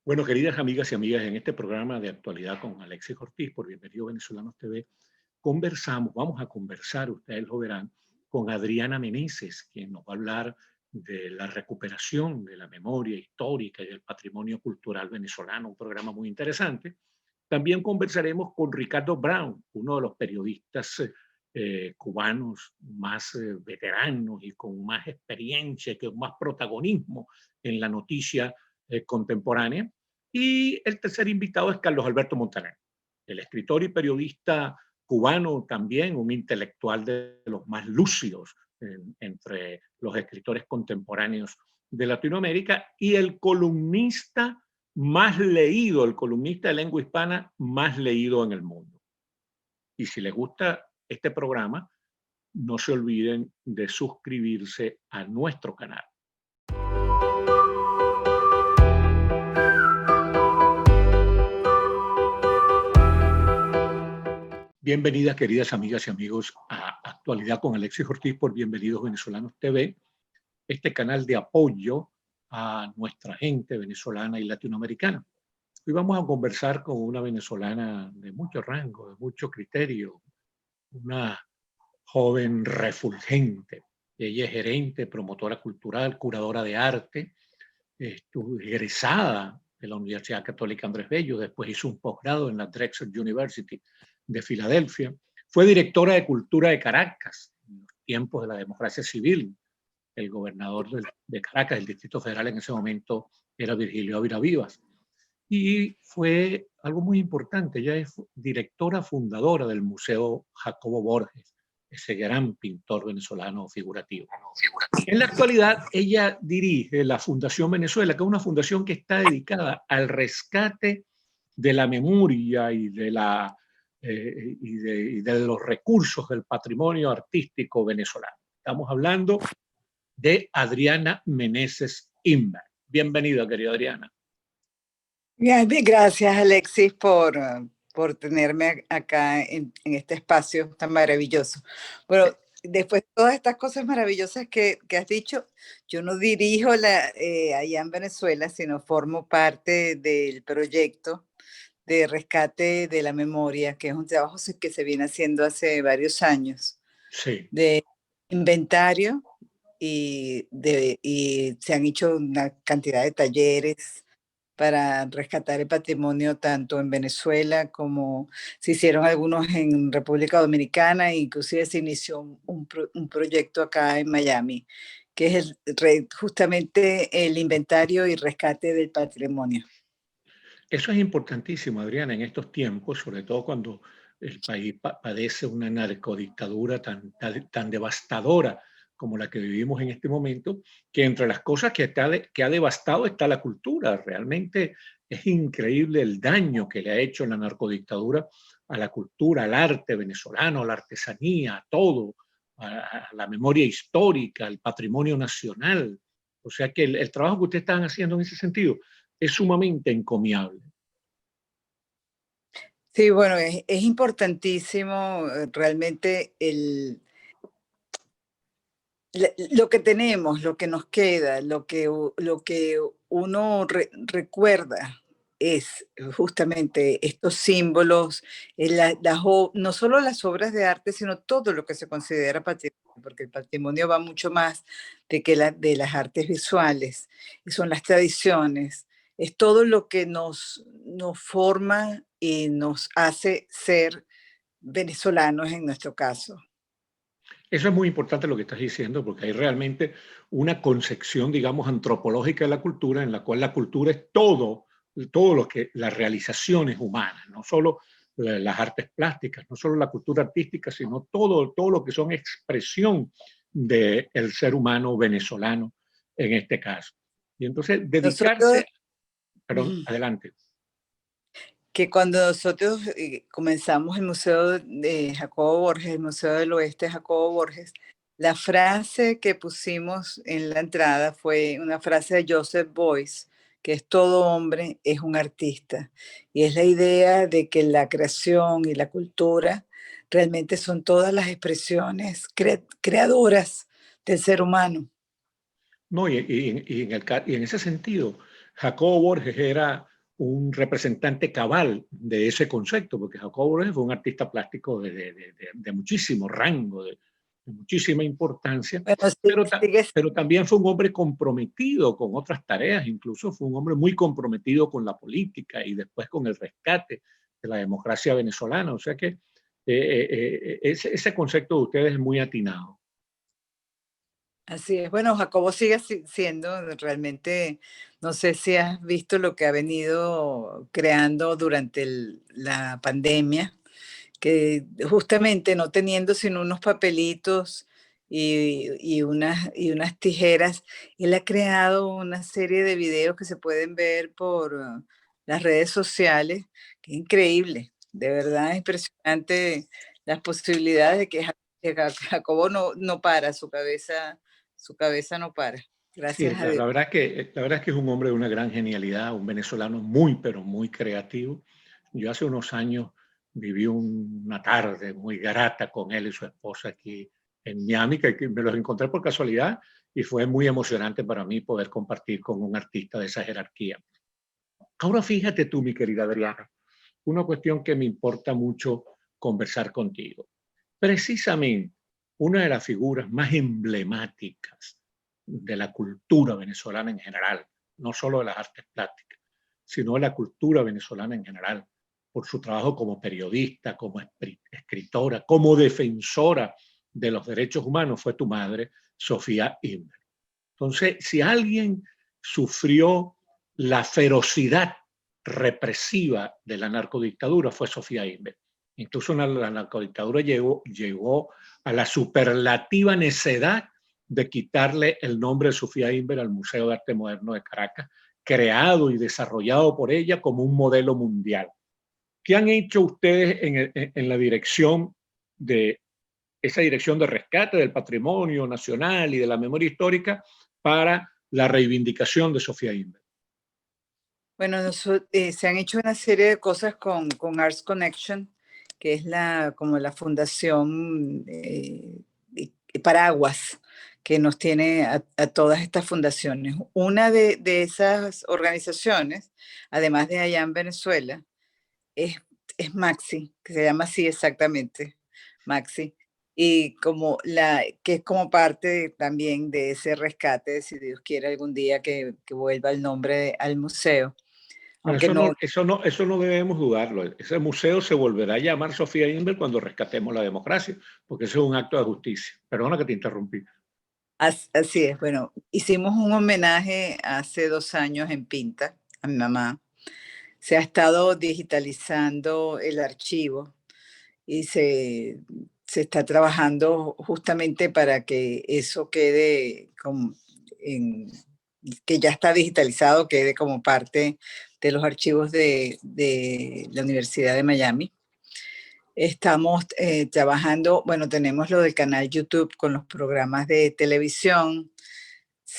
Bueno, queridas amigas y amigas, en este programa de actualidad con Alexis Ortiz por Bienvenido Venezolanos TV, vamos a conversar, ustedes lo verán, con Adriana Meneses, quien nos va a hablar de la recuperación de la memoria histórica y del patrimonio cultural venezolano, un programa muy interesante. También conversaremos con Ricardo Brown, uno de los periodistas cubanos más veteranos y con más experiencia, con más protagonismo en la noticia contemporánea. Y el tercer invitado es Carlos Alberto Montaner, el escritor y periodista cubano también, un intelectual de los más lúcidos entre los escritores contemporáneos de Latinoamérica y el columnista más leído, el columnista de lengua hispana más leído en el mundo. Y si les gusta este programa, no se olviden de suscribirse a nuestro canal. Bienvenidas, queridas amigas y amigos, a Actualidad con Alexis Ortiz por Bienvenidos Venezolanos TV, este canal de apoyo a nuestra gente venezolana y latinoamericana. Hoy vamos a conversar con una venezolana de mucho rango, de mucho criterio, una joven refulgente. Ella es gerente, promotora cultural, curadora de arte, egresada de la Universidad Católica Andrés Bello, después hizo un posgrado en la Drexel University de Filadelfia. Fue directora de Cultura de Caracas en los tiempos de la democracia civil. El gobernador de Caracas, el Distrito Federal en ese momento, era Virgilio Ávila Vivas. Y fue algo muy importante, ella es directora fundadora del Museo Jacobo Borges, ese gran pintor venezolano figurativo. En la actualidad, ella dirige la Fundación Venezuela, que es una fundación que está dedicada al rescate de la memoria y de los recursos del patrimonio artístico venezolano. Estamos hablando de Adriana Meneses Inver. Bienvenida, querida Adriana. Gracias, Alexis, por tenerme acá en este espacio tan maravilloso. Bueno, después de todas estas cosas maravillosas que has dicho, yo no dirijo allá en Venezuela, sino formo parte del proyecto de rescate de la memoria, que es un trabajo que se viene haciendo hace varios años, Sí. de inventario y se han hecho una cantidad de talleres para rescatar el patrimonio tanto en Venezuela como se hicieron algunos en República Dominicana, e inclusive se inició un proyecto acá en Miami, que es justamente el inventario y rescate del patrimonio. Eso es importantísimo, Adriana, en estos tiempos, sobre todo cuando el país padece una narcodictadura tan devastadora como la que vivimos en este momento, que entre las cosas que ha devastado está la cultura. Realmente es increíble el daño que le ha hecho la narcodictadura a la cultura, al arte venezolano, a la artesanía, a todo, a la memoria histórica, al patrimonio nacional. O sea que el trabajo que ustedes están haciendo en ese sentido es sumamente encomiable. Sí, bueno, es importantísimo realmente lo que tenemos, lo que nos queda, lo que uno recuerda es justamente estos símbolos, no solo las obras de arte, sino todo lo que se considera patrimonio, porque el patrimonio va mucho más de las artes visuales, y son las tradiciones, es todo lo que nos forma y nos hace ser venezolanos en nuestro caso. Eso es muy importante lo que estás diciendo, porque hay realmente una concepción, digamos, antropológica de la cultura, en la cual la cultura es todo lo que las realizaciones humanas, no solo las artes plásticas, no solo la cultura artística, sino todo lo que son expresión del ser humano venezolano en este caso. Y entonces Nosotros, dedicarse, perdón, adelante. que cuando nosotros comenzamos el Museo de Jacobo Borges, el Museo del Oeste de Jacobo Borges, la frase que pusimos en la entrada fue una frase de Joseph Beuys, que es: todo hombre es un artista. Y es la idea de que la creación y la cultura realmente son todas las expresiones creadoras del ser humano. No, y en ese sentido, Jacobo Borges era un representante cabal de ese concepto, porque Jacobo Borges fue un artista plástico de muchísimo rango, de muchísima importancia, Bueno, pero, sigue. pero también fue un hombre comprometido con otras tareas, incluso fue un hombre muy comprometido con la política y después con el rescate de la democracia venezolana. O sea que ese concepto de ustedes es muy atinado. Así es. Bueno, Jacobo sigue siendo realmente, no sé si has visto lo que ha venido creando durante la pandemia, que justamente no teniendo sino unos papelitos y unas tijeras, él ha creado una serie de videos que se pueden ver por las redes sociales, que es increíble, de verdad es impresionante las posibilidades de que Jacobo no para, su cabeza no para, Sí, gracias a Dios. la verdad es que es un hombre de una gran genialidad, un venezolano muy, pero muy creativo. Yo hace unos años viví una tarde muy grata con él y su esposa aquí en Miami, que me los encontré por casualidad y fue muy emocionante para mí poder compartir con un artista de esa jerarquía. Ahora fíjate tú, mi querida Adriana, una cuestión que me importa mucho conversar contigo. Precisamente una de las figuras más emblemáticas de la cultura venezolana en general, no solo de las artes plásticas, sino de la cultura venezolana en general, por su trabajo como periodista, como escritora, como defensora de los derechos humanos, fue tu madre, Sofía Inver. Entonces, si alguien sufrió la ferocidad represiva de la narcodictadura, fue Sofía Inver. Incluso la narcodictadura llegó a la superlativa necedad de quitarle el nombre de Sofía Inver al Museo de Arte Moderno de Caracas, creado y desarrollado por ella como un modelo mundial. ¿Qué han hecho ustedes en la dirección de esa dirección de rescate del patrimonio nacional y de la memoria histórica para la reivindicación de Sofía Inver? Bueno, se han hecho una serie de cosas con Arts Connection, que es como la fundación paraguas que nos tiene a todas estas fundaciones. Una de esas organizaciones, además de allá en Venezuela, es, es Maxi, que se llama así exactamente, Maxi. Y que es como parte también de ese rescate, si Dios quiere algún día que vuelva el nombre al museo. Bueno, Aunque no, eso no debemos dudarlo. Ese museo se volverá a llamar Sofía Inver cuando rescatemos la democracia, porque eso es un acto de justicia. Perdona que te interrumpí. así es. Bueno, hicimos un homenaje hace 2 años en Pinta a mi mamá. Se ha estado digitalizando el archivo y se está trabajando justamente para que eso quede que ya está digitalizado, quede como parte de los archivos de la Universidad de Miami. Estamos trabajando, bueno, tenemos lo del canal YouTube con los programas de televisión.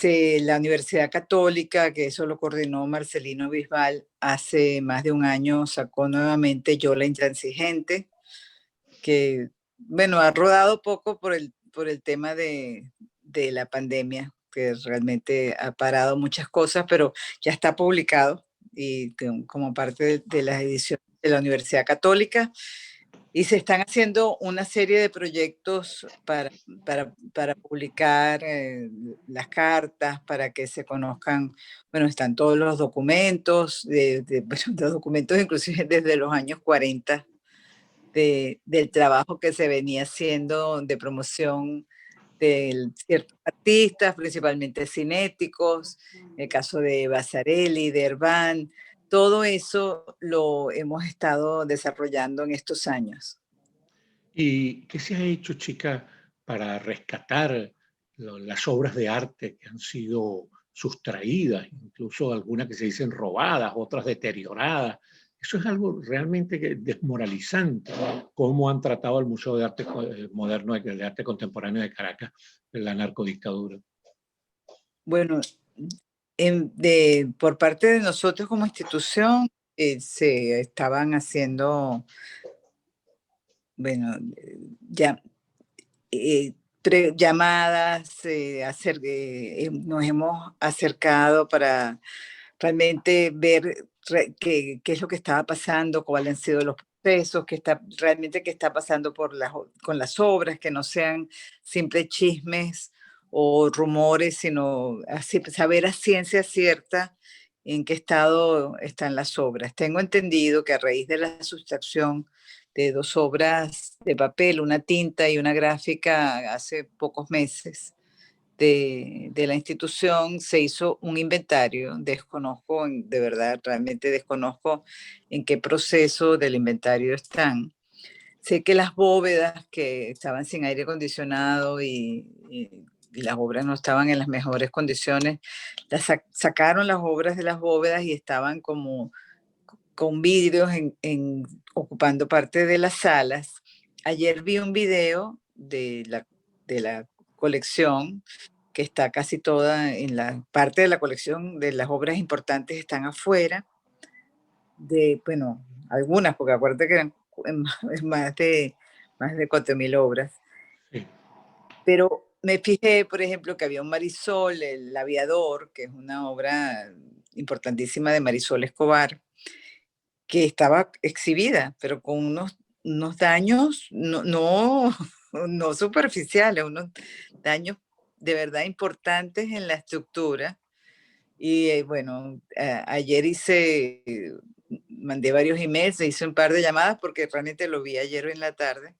La Universidad Católica, que eso lo coordinó Marcelino Bisbal, hace más de un año sacó nuevamente Yo la Intransigente, que, bueno, ha rodado poco por el tema de la pandemia, que realmente ha parado muchas cosas, pero ya está publicado y como parte de las ediciones de la Universidad Católica. Y se están haciendo una serie de proyectos para publicar las cartas, para que se conozcan, bueno, están todos los documentos, bueno, los documentos inclusive desde los años 40 del trabajo que se venía haciendo de promoción de ciertos artistas, principalmente cinéticos, el caso de Basarelli, de Herban, todo eso lo hemos estado desarrollando en estos años. ¿Y qué se ha hecho, chica, para rescatar las obras de arte que han sido sustraídas, incluso algunas que se dicen robadas, otras deterioradas? Eso es algo realmente desmoralizante, cómo han tratado al Museo de Arte Moderno, de Arte Contemporáneo de Caracas, la narcodictadura. Bueno, por parte de nosotros como institución, se estaban haciendo, bueno, ya llamadas, nos hemos acercado para realmente ver qué es lo que estaba pasando, cuáles han sido los procesos, realmente qué está pasando con las obras, que no sean simples chismes o rumores, sino así, saber a ciencia cierta en qué estado están las obras. Tengo entendido que a raíz de la sustracción de 2 obras de papel, una tinta y una gráfica hace pocos meses, de la institución se hizo un inventario. Desconozco, de verdad, realmente desconozco en qué proceso del inventario están. Sé que las bóvedas que estaban sin aire acondicionado y las obras no estaban en las mejores condiciones, sacaron las obras de las bóvedas y estaban como con vidrios ocupando parte de las salas. Ayer vi un video de la colección que está casi toda en la parte de la colección de las obras importantes están afuera, bueno, algunas, porque acuérdate que eran más de 4.000 obras. Sí. Pero me fijé, por ejemplo, que había un Marisol, El Aviador, que es una obra importantísima de Marisol Escobar, que estaba exhibida, pero con unos daños no superficiales, unos daños de verdad importantes en la estructura. Y bueno, ayer mandé varios emails, hice un par de llamadas porque realmente lo vi ayer en la tarde.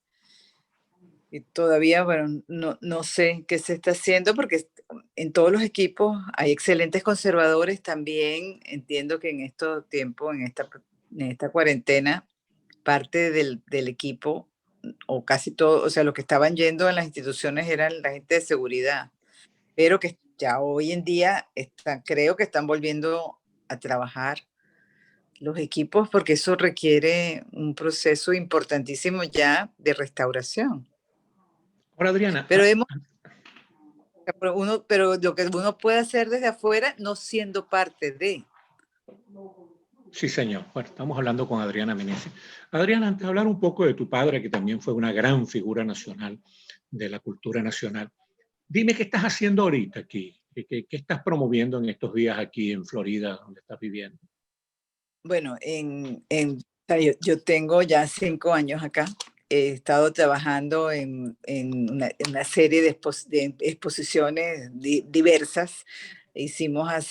Y todavía, bueno, no sé qué se está haciendo porque en todos los equipos hay excelentes conservadores. También entiendo que en estos tiempos, en esta cuarentena, parte del equipo, o casi todo, o sea, los que estaban yendo en las instituciones eran la gente de seguridad, pero que ya hoy en día creo que están volviendo a trabajar los equipos porque eso requiere un proceso importantísimo ya de restauración. Ahora, Adriana, Pero pero lo que uno puede hacer desde afuera no siendo parte de. sí, señor. Bueno, estamos hablando con Adriana Meneses. Adriana, antes de hablar un poco de tu padre, que también fue una gran figura nacional de la cultura nacional, dime qué estás haciendo ahorita aquí, qué estás promoviendo en estos días aquí en Florida, donde estás viviendo. Bueno, o sea, yo tengo ya 5 años acá. He estado trabajando en una serie de exposiciones diversas. Hicimos al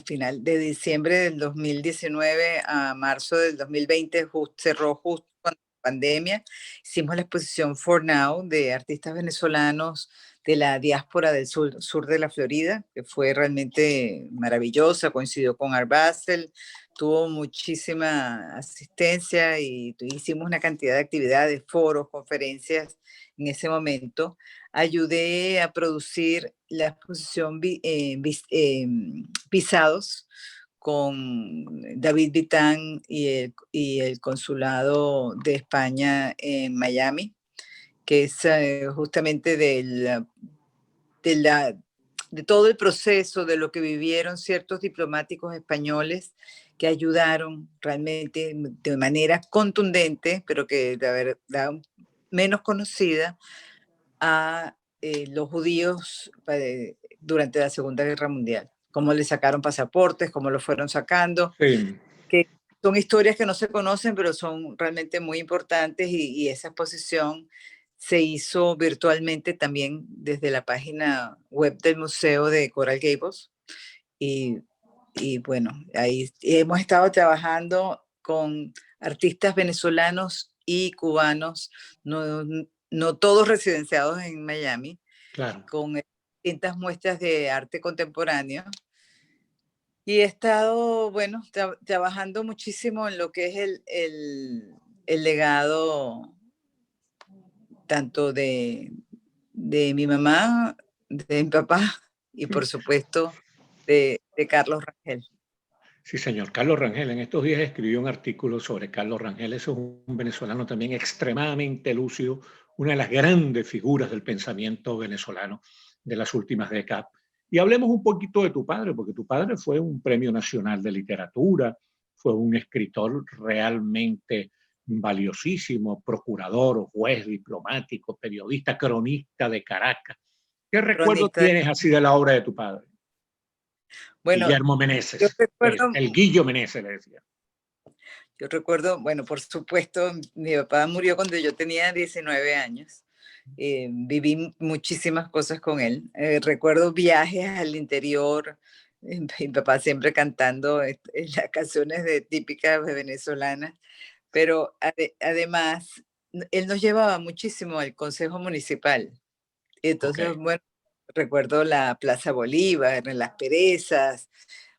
final de diciembre del 2019 a marzo del 2020, cerró justo con la pandemia. Hicimos la exposición For Now de artistas venezolanos de la diáspora del sur de la Florida, que fue realmente maravillosa, coincidió con Art Basel, tuvo muchísima asistencia y hicimos una cantidad de actividades, foros, conferencias en ese momento. Ayudé a producir la exposición Visados con David Vitán y el Consulado de España en Miami, que es justamente de todo el proceso, de lo que vivieron ciertos diplomáticos españoles que ayudaron realmente de manera contundente, pero que de verdad menos conocida, a los judíos durante la Segunda Guerra Mundial. Cómo les sacaron pasaportes, cómo los fueron sacando, Sí. que son historias que no se conocen, pero son realmente muy importantes y esa exposición se hizo virtualmente también desde la página web del Museo de Coral Gables. Y, y bueno, ahí hemos estado trabajando con artistas venezolanos y cubanos, no, no todos residenciados en Miami, Claro. con distintas muestras de arte contemporáneo. Y he estado, bueno, trabajando muchísimo en lo que es el legado tanto de mi mamá, de mi papá y por supuesto de Carlos Rangel. Sí, señor. Carlos Rangel, en estos días escribió un artículo sobre Carlos Rangel. Eso es un venezolano también extremadamente lúcido, una de las grandes figuras del pensamiento venezolano de las últimas décadas. Y hablemos un poquito de tu padre, porque tu padre fue un premio nacional de literatura, fue un escritor realmente valiosísimo, procurador, juez, diplomático, periodista, cronista de Caracas. ¿Qué recuerdo Cronista. tienes así de la obra de tu padre? Bueno, Guillermo yo Meneses, recuerdo, el Guillo Meneses le decía. yo recuerdo, bueno, por supuesto, mi papá murió cuando yo tenía 19 años. Viví muchísimas cosas con él. Recuerdo viajes al interior, mi papá siempre cantando las canciones típicas de venezolanas, pero además él nos llevaba muchísimo al Consejo Municipal. Entonces, Okay. bueno, recuerdo la Plaza Bolívar, en Las Perezas,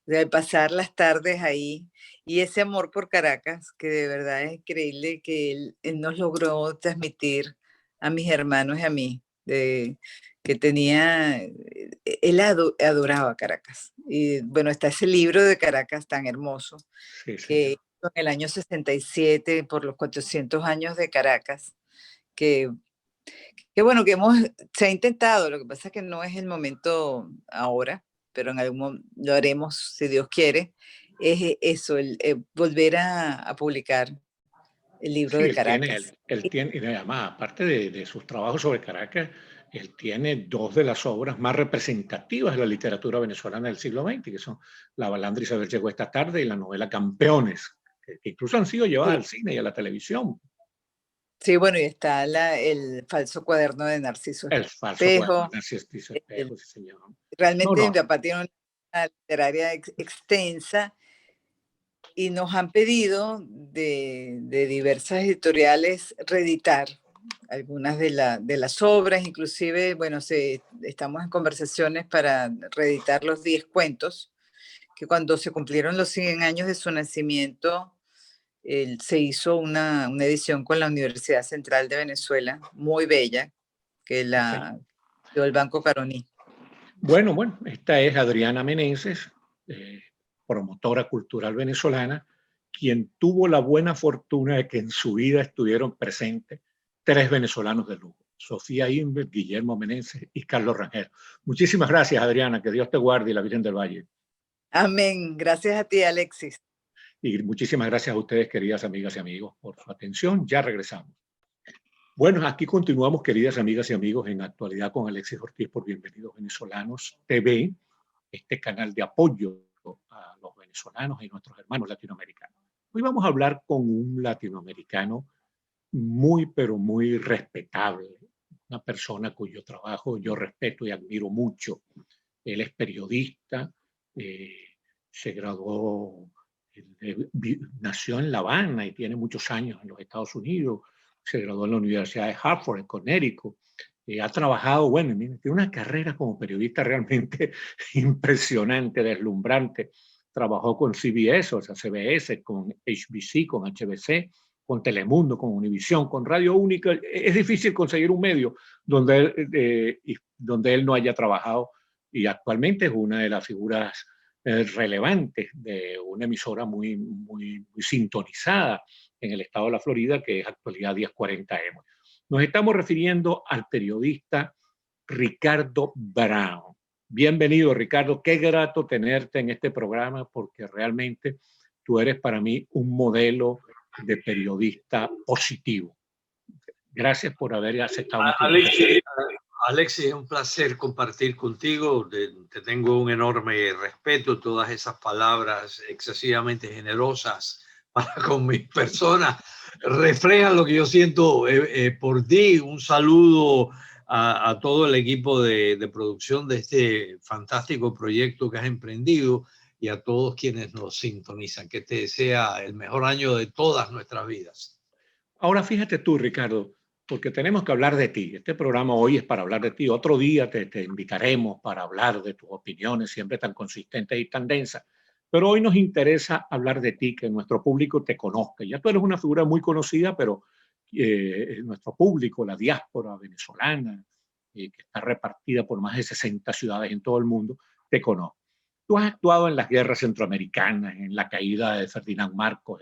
de pasar las tardes ahí y ese amor por Caracas, que de verdad es increíble que él nos logró transmitir a mis hermanos y a mí, que tenía, él adoraba Caracas. Y bueno, está ese libro de Caracas tan hermoso, Sí, que señor. hizo en el año 67 por los 400 años de Caracas, que bueno, se ha intentado, lo que pasa es que no es el momento ahora, pero en algún momento lo haremos, si Dios quiere, es eso, volver a publicar el libro Sí, de él tiene, Caracas. y además, aparte de sus trabajos sobre Caracas, él tiene dos de las obras más representativas de la literatura venezolana del siglo XX, que son La balandra Isabel llegó esta tarde y la novela Campeones, que incluso han sido llevadas Sí, al cine y a la televisión. sí, bueno, y está el falso cuaderno de Narciso El falso cuaderno Espejo. de Narciso el- Espejo, sí, señor. No, Realmente mi no, papá tiene una literaria extensa y nos han pedido de diversas editoriales reeditar algunas de las obras, inclusive, bueno, estamos en conversaciones para reeditar los 10 cuentos, que cuando se cumplieron los 100 años de su nacimiento, se hizo una edición con la Universidad Central de Venezuela, muy bella, que sí, señor. la dio el Banco Caroní. Bueno, esta es Adriana Meneses, eh, promotora cultural venezolana, quien tuvo la buena fortuna de que en su vida estuvieron presentes tres venezolanos de lujo: Sofía Inver, Guillermo Meneses y Carlos Rangel. Muchísimas gracias, Adriana, que Dios te guarde y la Virgen del Valle. Amén. Gracias a ti, Alexis. Y muchísimas gracias a ustedes, queridas amigas y amigos, por su atención. Ya regresamos. Bueno, aquí continuamos, queridas amigas y amigos, en Actualidad con Alexis Ortiz por Bienvenidos Venezolanos TV, este canal de apoyo a los venezolanos y nuestros hermanos latinoamericanos. Hoy vamos a hablar con un latinoamericano muy, pero muy respetable, una persona cuyo trabajo yo respeto y admiro mucho. Él es periodista, eh, se graduó, nació en La Habana y tiene muchos años en los Estados Unidos, se graduó en la Universidad de Hartford, en Connecticut. Ha trabajado, bueno, tiene una carrera como periodista realmente impresionante, deslumbrante. Trabajó con CBS, o sea, CBS, con HBC, con HBC, con Telemundo, con Univisión, con Radio Única. Es difícil conseguir un medio donde él no haya trabajado, y actualmente es una de las figuras relevantes de una emisora muy sintonizada en el estado de la Florida, que es Actualidad 1040M. Nos estamos refiriendo al periodista Ricardo Brown. Bienvenido, Ricardo. Qué grato tenerte en este programa, porque realmente tú eres para mí un modelo de periodista positivo. Gracias por haber aceptado nuestra invitación. Alexis, es un placer compartir contigo. Te tengo un enorme respeto. Todas esas palabras excesivamente generosas para con mi persona reflejan lo que yo siento por ti. Un saludo a todo el equipo de producción de este fantástico proyecto que has emprendido y a todos quienes nos sintonizan. Que te sea el mejor año de todas nuestras vidas. Ahora fíjate tú, Ricardo, porque tenemos que hablar de ti. Este programa hoy es para hablar de ti. Otro día te invitaremos para hablar de tus opiniones, siempre tan consistentes y tan densas. Pero hoy nos interesa hablar de ti, que nuestro público te conozca. Ya tú eres una figura muy conocida, pero nuestro público, la diáspora venezolana, que está repartida por más de 60 ciudades en todo el mundo, te conoce. Tú has actuado en las guerras centroamericanas, en la caída de Ferdinand Marcos,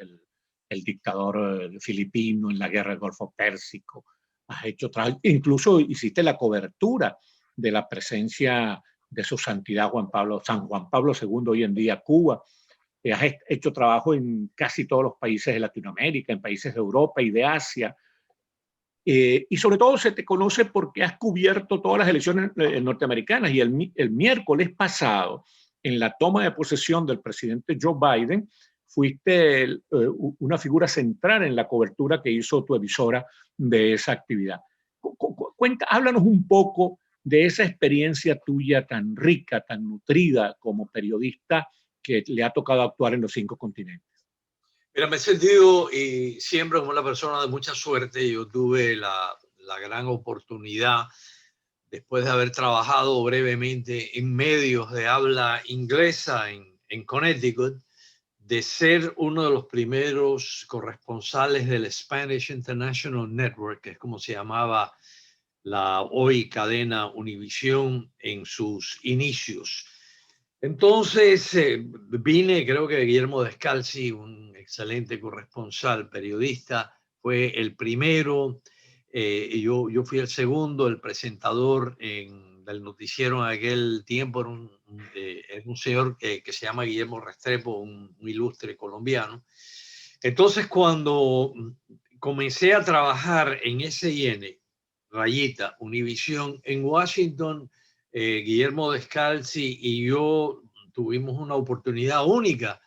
el dictador filipino, en la guerra del Golfo Pérsico. Has hecho incluso hiciste la cobertura de la presencia de su santidad San Juan Pablo II, hoy en día Cuba. Has hecho trabajo en casi todos los países de Latinoamérica, en países de Europa y de Asia. Y sobre todo se te conoce porque has cubierto todas las elecciones norteamericanas. Y el miércoles pasado en la toma de posesión del presidente Joe Biden, fuiste una figura central en la cobertura que hizo tu emisora de esa actividad. Háblanos un poco de esa experiencia tuya tan rica, tan nutrida como periodista que le ha tocado actuar en los 5 continentes. Mira, me he sentido y siempre como una persona de mucha suerte. Yo tuve la gran oportunidad, después de haber trabajado brevemente en medios de habla inglesa en Connecticut, de ser uno de los primeros corresponsales del Spanish International Network, que es como se llamaba la hoy cadena Univisión en sus inicios. Entonces vine, creo que Guillermo Descalzi, un excelente corresponsal, periodista, fue el primero. Yo fui el segundo, el presentador del noticiero en aquel tiempo era un señor que se llama Guillermo Restrepo, un ilustre colombiano. Entonces, cuando comencé a trabajar en SIN, Univisión, en Washington, Guillermo Descalzi y yo tuvimos una oportunidad única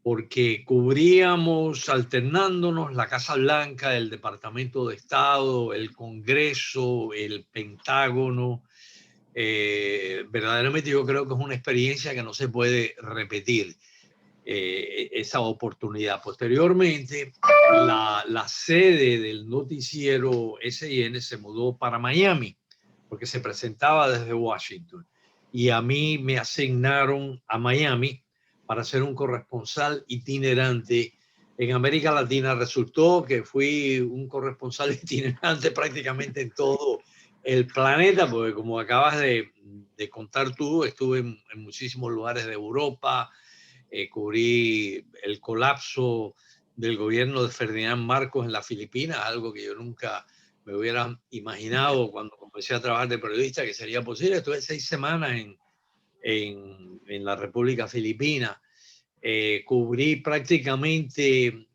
porque cubríamos alternándonos la Casa Blanca, el Departamento de Estado, el Congreso, el Pentágono. Verdaderamente yo creo que es una experiencia que no se puede repetir, esa oportunidad. Posteriormente, la sede del noticiero SIN se mudó para Miami, porque se presentaba desde Washington. Y a mí me asignaron a Miami para ser un corresponsal itinerante en América Latina. Resultó que fui un corresponsal itinerante prácticamente en todo el planeta, porque como acabas de contar tú, estuve en muchísimos lugares de Europa, cubrí el colapso del gobierno de Ferdinand Marcos en las Filipinas, algo que yo nunca me hubiera imaginado cuando comencé a trabajar de periodista que sería posible. Estuve 6 semanas en la República Filipina. Cubrí prácticamente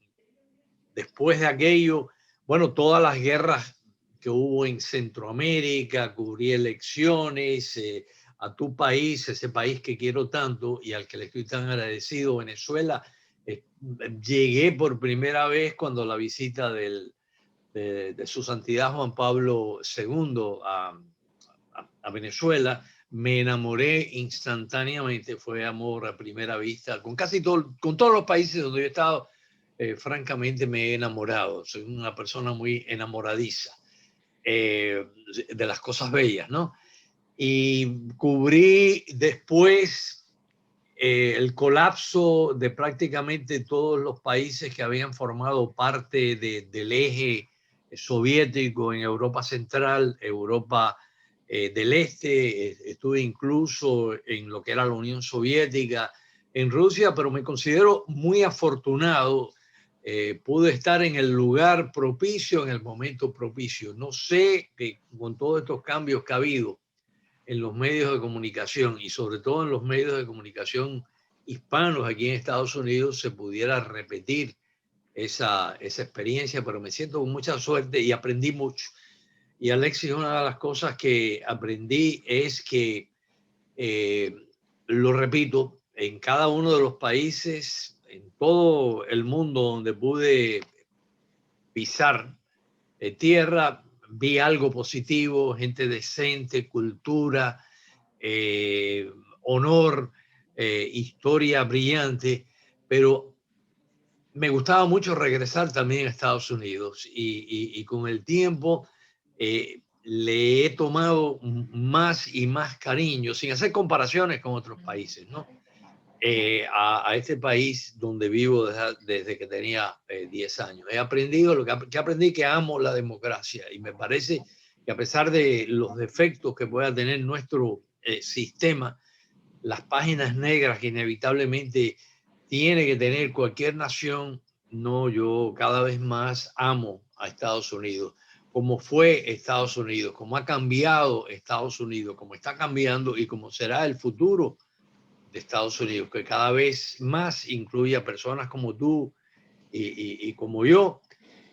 después de aquello, bueno, todas las guerras que hubo en Centroamérica, cubrí elecciones, a tu país, ese país que quiero tanto y al que le estoy tan agradecido, Venezuela. Llegué por primera vez cuando la visita de su santidad Juan Pablo II a Venezuela. Me enamoré instantáneamente, fue amor a primera vista. Con todos los países donde yo he estado, francamente me he enamorado. Soy una persona muy enamoradiza de las cosas bellas, ¿no? Y cubrí después el colapso de prácticamente todos los países que habían formado parte del eje soviético en Europa Central, Europa del Este. Estuve incluso en lo que era la Unión Soviética, en Rusia, pero me considero muy afortunado. Pude estar en el lugar propicio, en el momento propicio. No sé que con todos estos cambios que ha habido en los medios de comunicación y sobre todo en los medios de comunicación hispanos aquí en Estados Unidos se pudiera repetir esa experiencia, pero me siento con mucha suerte y aprendí mucho. Y Alexis, una de las cosas que aprendí es que, lo repito, en cada uno de los países, en todo el mundo donde pude pisar tierra, vi algo positivo, gente decente, cultura, honor, historia brillante, pero me gustaba mucho regresar también a Estados Unidos y con el tiempo le he tomado más y más cariño, sin hacer comparaciones con otros países, ¿no? A este país donde vivo desde que tenía 10 años. He aprendido que aprendí, que amo la democracia y me parece que a pesar de los defectos que pueda tener nuestro sistema, las páginas negras que inevitablemente tiene que tener cualquier nación, no, yo cada vez más amo a Estados Unidos, como fue Estados Unidos, como ha cambiado Estados Unidos, como está cambiando y como será el futuro de Estados Unidos, que cada vez más incluye a personas como tú y como yo,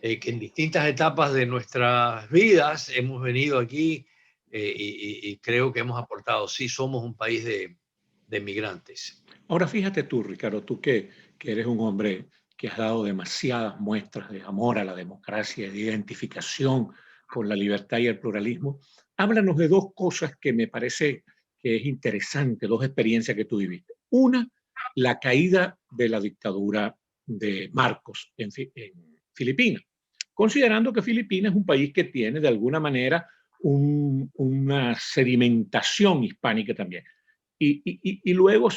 que en distintas etapas de nuestras vidas hemos venido aquí y creo que hemos aportado. Sí, somos un país de de migrantes. Ahora fíjate tú, Ricardo, tú que eres un hombre que has dado demasiadas muestras de amor a la democracia, de identificación con la libertad y el pluralismo, háblanos de dos cosas que me parece que es interesante, dos experiencias que tú viviste. Una, la caída de la dictadura de Marcos en Filipinas, considerando que Filipinas es un país que tiene de alguna manera una sedimentación hispánica también. Y luego,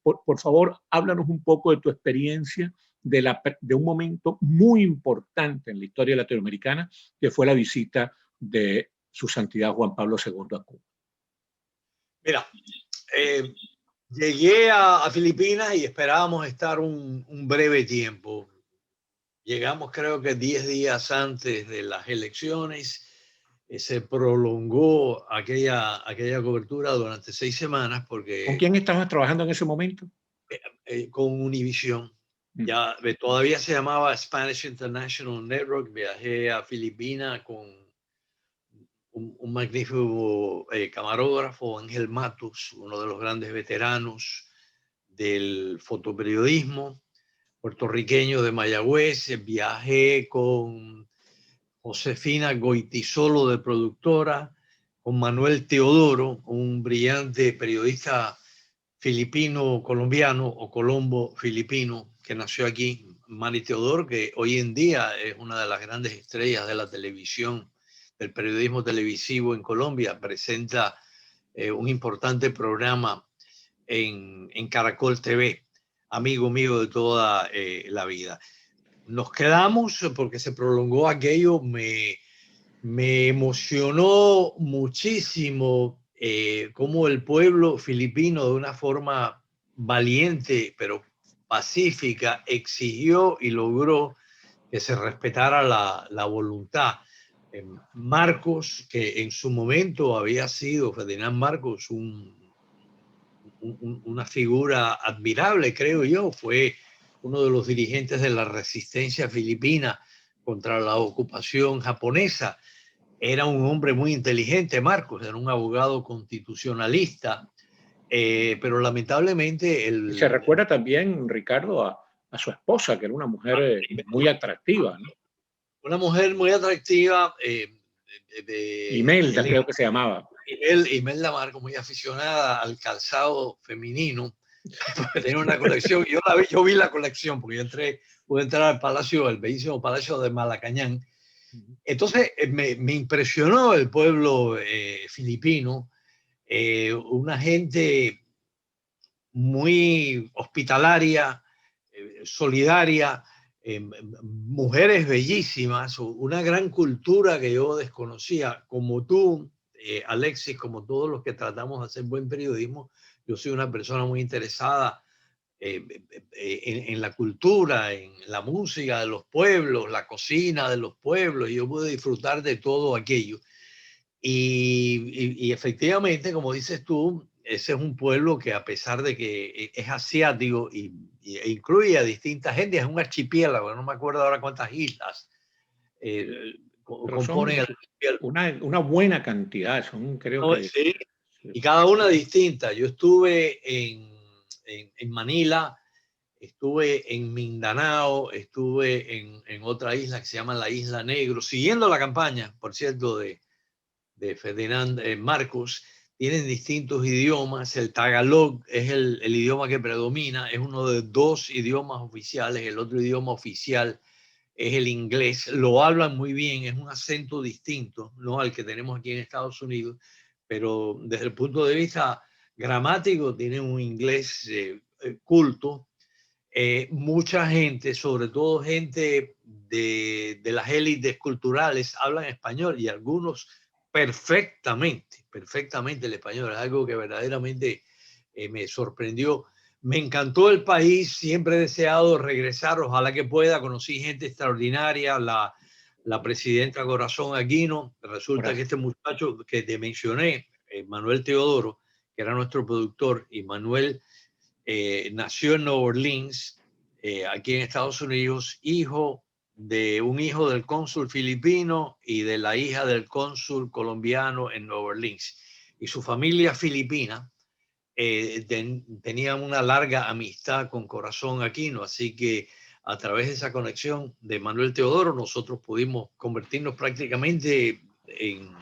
por favor, háblanos un poco de tu experiencia de un momento muy importante en la historia latinoamericana, que fue la visita de su santidad Juan Pablo II a Cuba. Mira, llegué a Filipinas y esperábamos estar un breve tiempo. Llegamos creo que 10 días antes de las elecciones. Se prolongó aquella cobertura durante 6 semanas porque... ¿Con quién estabas trabajando en ese momento? Con Univision. Ya todavía se llamaba Spanish International Network. Viajé a Filipinas con un magnífico camarógrafo, Ángel Matos, uno de los grandes veteranos del fotoperiodismo puertorriqueño de Mayagüez. Viajé con Josefina Goitisolo, de productora, con Manuel Teodoro, un brillante periodista filipino-colombiano o colombo-filipino que nació aquí. Manny Teodoro, que hoy en día es una de las grandes estrellas de la televisión, del periodismo televisivo en Colombia, presenta un importante programa en Caracol TV, amigo mío de toda la vida. Nos quedamos porque se prolongó aquello, me emocionó muchísimo cómo el pueblo filipino, de una forma valiente pero pacífica, exigió y logró que se respetara la voluntad. Marcos, que en su momento había sido, Ferdinand Marcos, una figura admirable, creo yo, fue uno de los dirigentes de la resistencia filipina contra la ocupación japonesa. Era un hombre muy inteligente, Marcos, era un abogado constitucionalista, pero lamentablemente... Se recuerda también, Ricardo, a su esposa, que era una mujer muy atractiva, ¿no? Una mujer muy atractiva. Imelda, creo que se llamaba. Imelda Marcos, muy aficionada al calzado femenino. Tenía una colección, yo vi la colección, porque pude entrar al palacio, el bellísimo palacio de Malacañán. Entonces me impresionó el pueblo filipino, una gente muy hospitalaria, solidaria, mujeres bellísimas, una gran cultura que yo desconocía. Como tú, Alexis, como todos los que tratamos de hacer buen periodismo, yo soy una persona muy interesada en la cultura, en la música de los pueblos, la cocina de los pueblos, y yo pude disfrutar de todo aquello. Y efectivamente, como dices tú, ese es un pueblo que, a pesar de que es asiático e incluye a distintas gente, es un archipiélago, no me acuerdo ahora cuántas islas componen el archipiélago. Una buena cantidad, creo que... Sí, y cada una distinta. Yo estuve en Manila, estuve en Mindanao, estuve en otra isla que se llama la Isla Negro, siguiendo la campaña, por cierto, de Ferdinand Marcos. Tienen distintos idiomas. El tagalog es el idioma que predomina, es uno de 2 idiomas oficiales. El otro idioma oficial es el inglés. Lo hablan muy bien, es un acento distinto, no al que tenemos aquí en Estados Unidos, pero desde el punto de vista gramático tienen un inglés culto. Mucha gente, sobre todo gente de las élites culturales, hablan español, y algunos perfectamente el español. Es algo que verdaderamente me sorprendió. Me encantó el país, siempre he deseado regresar, ojalá que pueda. Conocí gente extraordinaria, la presidenta Corazón Aquino. Resulta que este muchacho que te mencioné, Manuel Teodoro, que era nuestro productor, y Manuel nació en Nueva Orleans, aquí en Estados Unidos, hijo del cónsul filipino y de la hija del cónsul colombiano en Nueva Orleans. Y su familia filipina tenía una larga amistad con Corazón Aquino, así que a través de esa conexión de Manuel Teodoro nosotros pudimos convertirnos prácticamente en